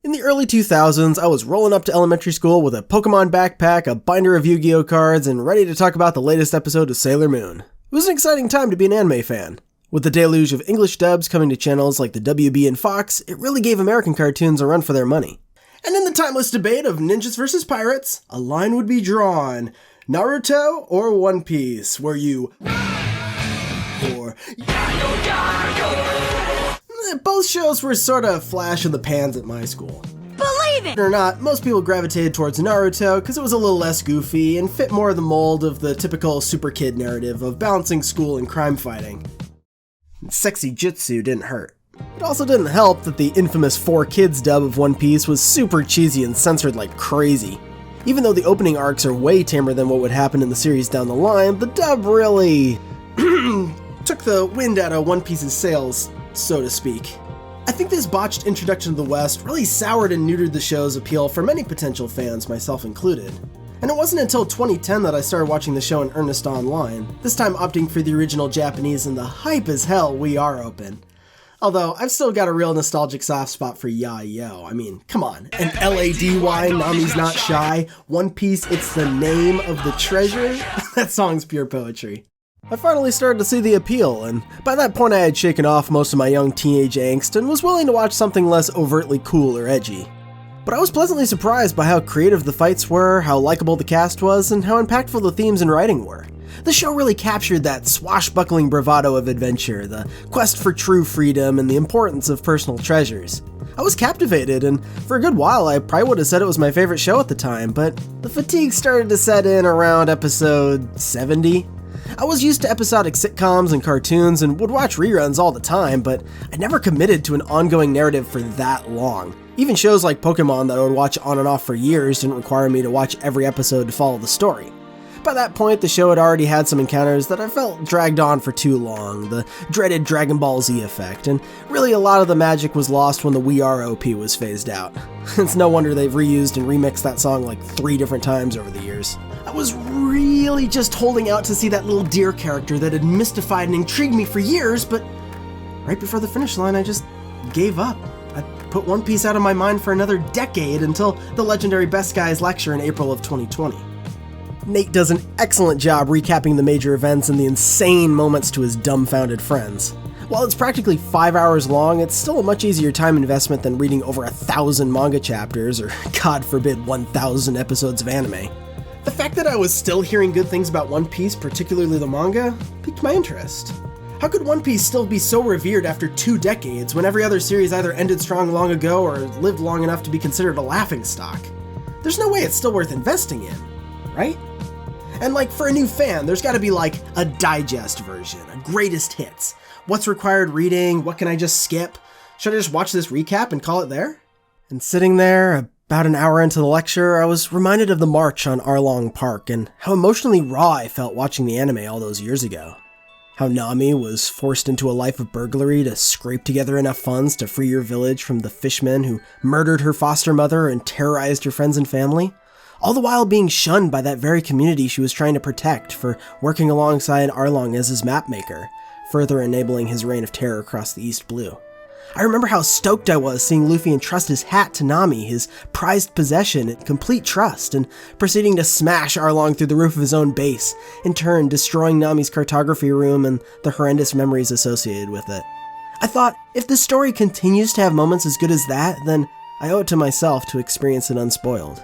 In the early 2000s, I was rolling up to elementary school with a Pokemon backpack, a binder of Yu-Gi-Oh cards, and ready to talk about the latest episode of Sailor Moon. It was an exciting time to be an anime fan. With the deluge of English dubs coming to channels like the WB and Fox, it really gave American cartoons a run for their money. And in the timeless debate of ninjas versus pirates, a line would be drawn. Naruto or One Piece, were you or both shows were sort of flash in the pans at my school. Believe it! Or not, most people gravitated towards Naruto because it was a little less goofy and fit more the mold of the typical super kid narrative of balancing school and crime fighting. Sexy jutsu didn't hurt. It also didn't help that the infamous 4Kids dub of One Piece was super cheesy and censored like crazy. Even though the opening arcs are way tamer than what would happen in the series down the line, the dub really took the wind out of One Piece's sails, so to speak. I think this botched introduction to the West really soured and neutered the show's appeal for many potential fans, myself included. And it wasn't until 2010 that I started watching the show in earnest online, this time opting for the original Japanese and the hype as hell We Are Open. Although, I've still got a real nostalgic soft spot for Yayo. I mean, come on. An L-A-D-Y, Nami's Not Shy, One Piece, It's the Name of the Treasure? That song's pure poetry. I finally started to see the appeal, and by that point I had shaken off most of my young teenage angst and was willing to watch something less overtly cool or edgy. But I was pleasantly surprised by how creative the fights were, how likable the cast was, and how impactful the themes and writing were. The show really captured that swashbuckling bravado of adventure, the quest for true freedom, and the importance of personal treasures. I was captivated, and for a good while I probably would have said it was my favorite show at the time, but the fatigue started to set in around episode 70. I was used to episodic sitcoms and cartoons and would watch reruns all the time, but I never committed to an ongoing narrative for that long. Even shows like Pokemon that I would watch on and off for years didn't require me to watch every episode to follow the story. By that point, the show had already had some encounters that I felt dragged on for too long, the dreaded Dragon Ball Z effect, and really a lot of the magic was lost when the We Are OP was phased out. It's no wonder they've reused and remixed that song like 3 different times over the years. I was really just holding out to see that little deer character that had mystified and intrigued me for years, but right before the finish line I just gave up. I put One Piece out of my mind for another decade until the legendary Best Guys lecture in April of 2020. Nate does an excellent job recapping the major events and the insane moments to his dumbfounded friends. While it's practically 5 hours long, it's still a much easier time investment than reading over 1,000 manga chapters or, God forbid, 1,000 episodes of anime. The fact that I was still hearing good things about One Piece, particularly the manga, piqued my interest. How could One Piece still be so revered after 2 decades when every other series either ended strong long ago or lived long enough to be considered a laughingstock? There's no way it's still worth investing in, right? And like, for a new fan, there's gotta be like a digest version, a greatest hits. What's required reading? What can I just skip? Should I just watch this recap and call it there? And sitting there, about an hour into the lecture, I was reminded of the march on Arlong Park and how emotionally raw I felt watching the anime all those years ago. How Nami was forced into a life of burglary to scrape together enough funds to free your village from the fishmen who murdered her foster mother and terrorized her friends and family, all the while being shunned by that very community she was trying to protect for working alongside Arlong as his mapmaker, further enabling his reign of terror across the East Blue. I remember how stoked I was seeing Luffy entrust his hat to Nami, his prized possession, in complete trust, and proceeding to smash Arlong through the roof of his own base, in turn destroying Nami's cartography room and the horrendous memories associated with it. I thought, if the story continues to have moments as good as that, then I owe it to myself to experience it unspoiled.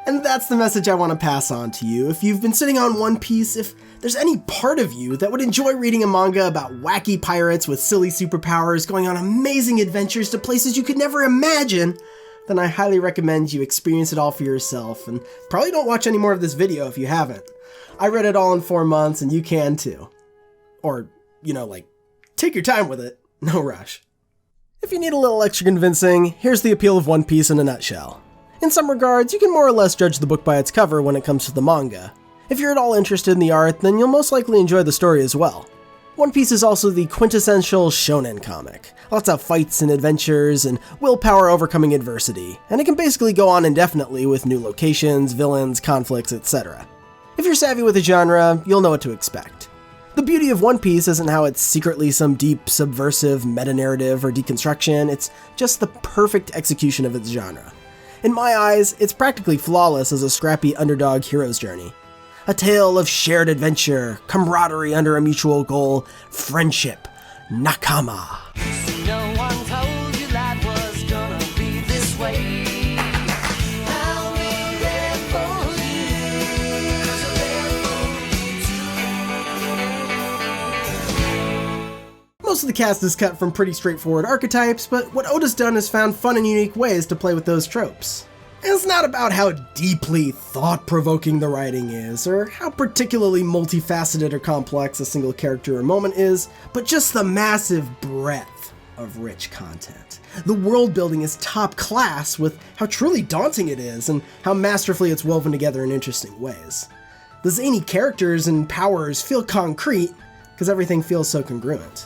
And that's the message I want to pass on to you. If you've been sitting on One Piece, if there's any part of you that would enjoy reading a manga about wacky pirates with silly superpowers going on amazing adventures to places you could never imagine, then I highly recommend you experience it all for yourself, and probably don't watch any more of this video if you haven't. I read it all in 4 months, and you can too. Or, take your time with it. No rush. If you need a little extra convincing, here's the appeal of One Piece in a nutshell. In some regards, you can more or less judge the book by its cover when it comes to the manga. If you're at all interested in the art, then you'll most likely enjoy the story as well. One Piece is also the quintessential shonen comic. Lots of fights and adventures, and willpower overcoming adversity, and it can basically go on indefinitely with new locations, villains, conflicts, etc. If you're savvy with the genre, you'll know what to expect. The beauty of One Piece isn't how it's secretly some deep, subversive meta-narrative or deconstruction, it's just the perfect execution of its genre. In my eyes, it's practically flawless as a scrappy underdog hero's journey. A tale of shared adventure, camaraderie under a mutual goal, friendship, nakama. No one told you life was gonna be this way. I'll be there for you. 'Cause I'm there for you too. Most of the cast is cut from pretty straightforward archetypes, but what Oda's done is found fun and unique ways to play with those tropes. And it's not about how deeply thought-provoking the writing is, or how particularly multifaceted or complex a single character or moment is, but just the massive breadth of rich content. The world building is top class with how truly daunting it is, and how masterfully it's woven together in interesting ways. The zany characters and powers feel concrete, because everything feels so congruent.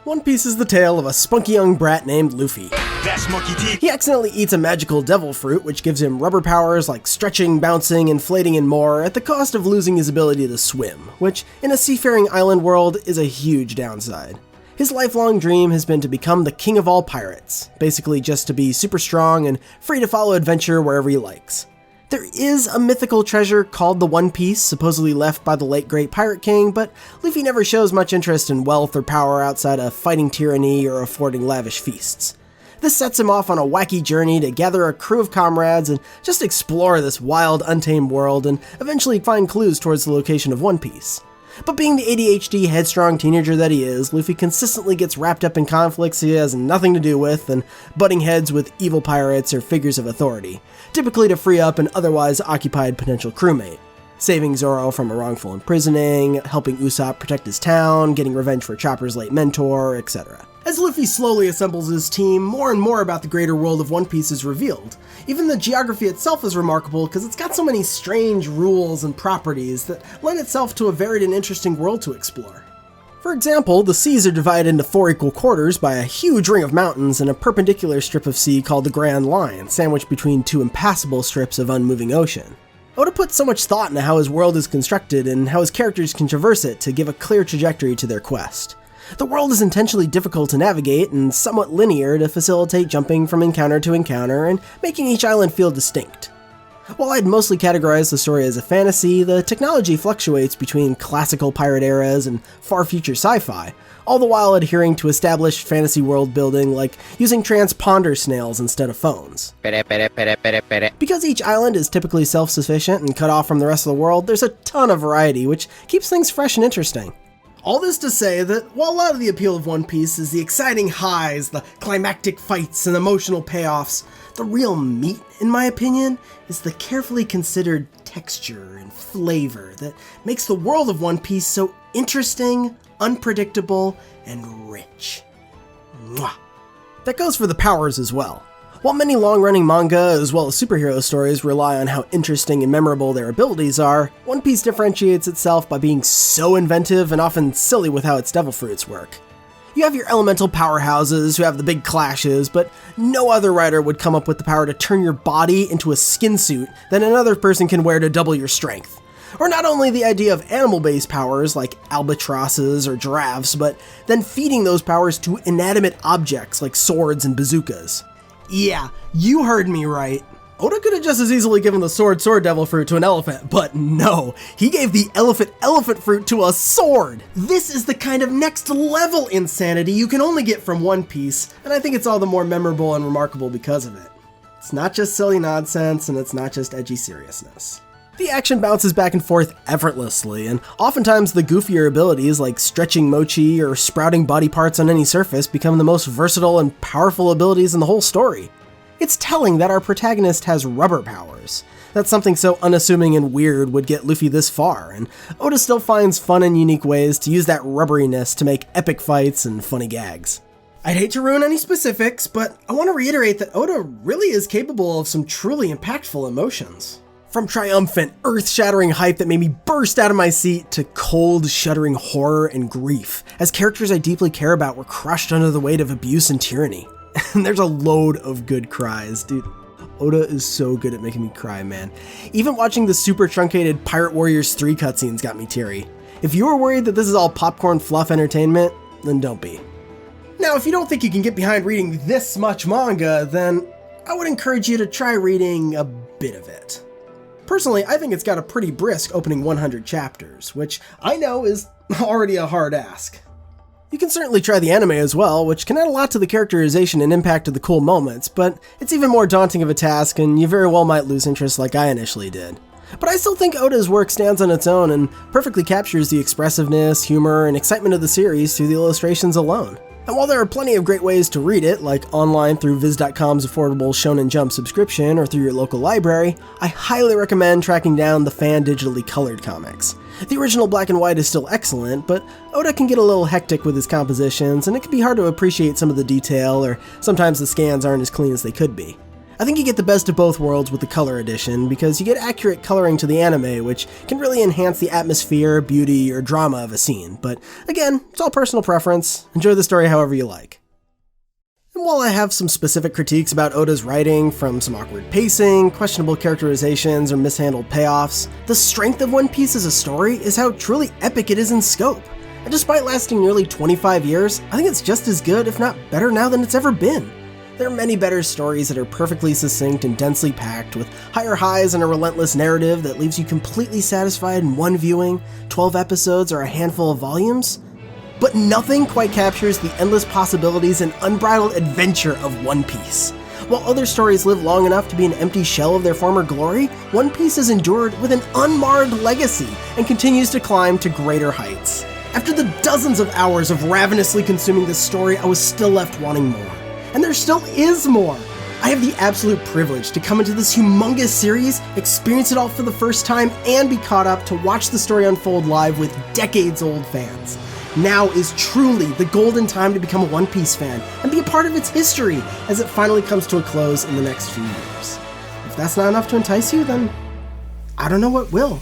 One Piece is the tale of a spunky young brat named Luffy. That's monkey teeth. He accidentally eats a magical devil fruit, which gives him rubber powers like stretching, bouncing, inflating, and more, at the cost of losing his ability to swim, which, in a seafaring island world, is a huge downside. His lifelong dream has been to become the king of all pirates, basically just to be super strong and free to follow adventure wherever he likes. There is a mythical treasure called the One Piece, supposedly left by the late great Pirate King, but Luffy never shows much interest in wealth or power outside of fighting tyranny or affording lavish feasts. This sets him off on a wacky journey to gather a crew of comrades and just explore this wild, untamed world and eventually find clues towards the location of One Piece. But being the ADHD headstrong teenager that he is, Luffy consistently gets wrapped up in conflicts he has nothing to do with and butting heads with evil pirates or figures of authority, typically to free up an otherwise occupied potential crewmate. Saving Zoro from a wrongful imprisoning, helping Usopp protect his town, getting revenge for Chopper's late mentor, etc. As Luffy slowly assembles his team, more and more about the greater world of One Piece is revealed. Even the geography itself is remarkable because it's got so many strange rules and properties that lend itself to a varied and interesting world to explore. For example, the seas are divided into 4 equal quarters by a huge ring of mountains and a perpendicular strip of sea called the Grand Line, sandwiched between 2 impassable strips of unmoving ocean. Oda puts so much thought into how his world is constructed and how his characters can traverse it to give a clear trajectory to their quest. The world is intentionally difficult to navigate and somewhat linear to facilitate jumping from encounter to encounter and making each island feel distinct. While I'd mostly categorize the story as a fantasy, the technology fluctuates between classical pirate eras and far future sci-fi, all the while adhering to established fantasy world building like using transponder snails instead of phones. Because each island is typically self-sufficient and cut off from the rest of the world, there's a ton of variety, which keeps things fresh and interesting. All this to say that while a lot of the appeal of One Piece is the exciting highs, the climactic fights, and emotional payoffs, the real meat, in my opinion, is the carefully considered texture and flavor that makes the world of One Piece so interesting, unpredictable, and rich. Mwah. That goes for the powers as well. While many long-running manga as well as superhero stories rely on how interesting and memorable their abilities are, One Piece differentiates itself by being so inventive and often silly with how its devil fruits work. You have your elemental powerhouses who have the big clashes, but no other writer would come up with the power to turn your body into a skin suit that another person can wear to double your strength. Or not only the idea of animal-based powers like albatrosses or giraffes, but then feeding those powers to inanimate objects like swords and bazookas. Yeah, you heard me right. Oda could have just as easily given the sword devil fruit to an elephant, but no, he gave the elephant fruit to a sword! This is the kind of next level insanity you can only get from One Piece, and I think it's all the more memorable and remarkable because of it. It's not just silly nonsense, and it's not just edgy seriousness. The action bounces back and forth effortlessly, and oftentimes the goofier abilities like stretching mochi or sprouting body parts on any surface become the most versatile and powerful abilities in the whole story. It's telling that our protagonist has rubber powers. That something so unassuming and weird would get Luffy this far, and Oda still finds fun and unique ways to use that rubberiness to make epic fights and funny gags. I'd hate to ruin any specifics, but I want to reiterate that Oda really is capable of some truly impactful emotions. From triumphant, earth-shattering hype that made me burst out of my seat to cold, shuddering horror and grief, as characters I deeply care about were crushed under the weight of abuse and tyranny. And there's a load of good cries, dude. Oda is so good at making me cry, man. Even watching the super truncated Pirate Warriors 3 cutscenes got me teary. If you're worried that this is all popcorn fluff entertainment, then don't be. Now, if you don't think you can get behind reading this much manga, then I would encourage you to try reading a bit of it. Personally, I think it's got a pretty brisk opening 100 chapters, which I know is already a hard ask. You can certainly try the anime as well, which can add a lot to the characterization and impact of the cool moments, but it's even more daunting of a task, and you very well might lose interest like I initially did. But I still think Oda's work stands on its own and perfectly captures the expressiveness, humor, and excitement of the series through the illustrations alone. And while there are plenty of great ways to read it, like online through Viz.com's affordable Shonen Jump subscription or through your local library, I highly recommend tracking down the fan digitally colored comics. The original black and white is still excellent, but Oda can get a little hectic with his compositions, and it can be hard to appreciate some of the detail, or sometimes the scans aren't as clean as they could be. I think you get the best of both worlds with the color edition, because you get accurate coloring to the anime, which can really enhance the atmosphere, beauty, or drama of a scene, but again, it's all personal preference. Enjoy the story however you like. And while I have some specific critiques about Oda's writing, from some awkward pacing, questionable characterizations, or mishandled payoffs, the strength of One Piece as a story is how truly epic it is in scope. And despite lasting nearly 25 years, I think it's just as good, if not better now than it's ever been. There are many better stories that are perfectly succinct and densely packed, with higher highs and a relentless narrative that leaves you completely satisfied in one viewing, 12 episodes, or a handful of volumes. But nothing quite captures the endless possibilities and unbridled adventure of One Piece. While other stories live long enough to be an empty shell of their former glory, One Piece has endured with an unmarred legacy and continues to climb to greater heights. After the dozens of hours of ravenously consuming this story, I was still left wanting more. And there still is more! I have the absolute privilege to come into this humongous series, experience it all for the first time, and be caught up to watch the story unfold live with decades-old fans. Now is truly the golden time to become a One Piece fan and be a part of its history as it finally comes to a close in the next few years. If that's not enough to entice you, then I don't know what will.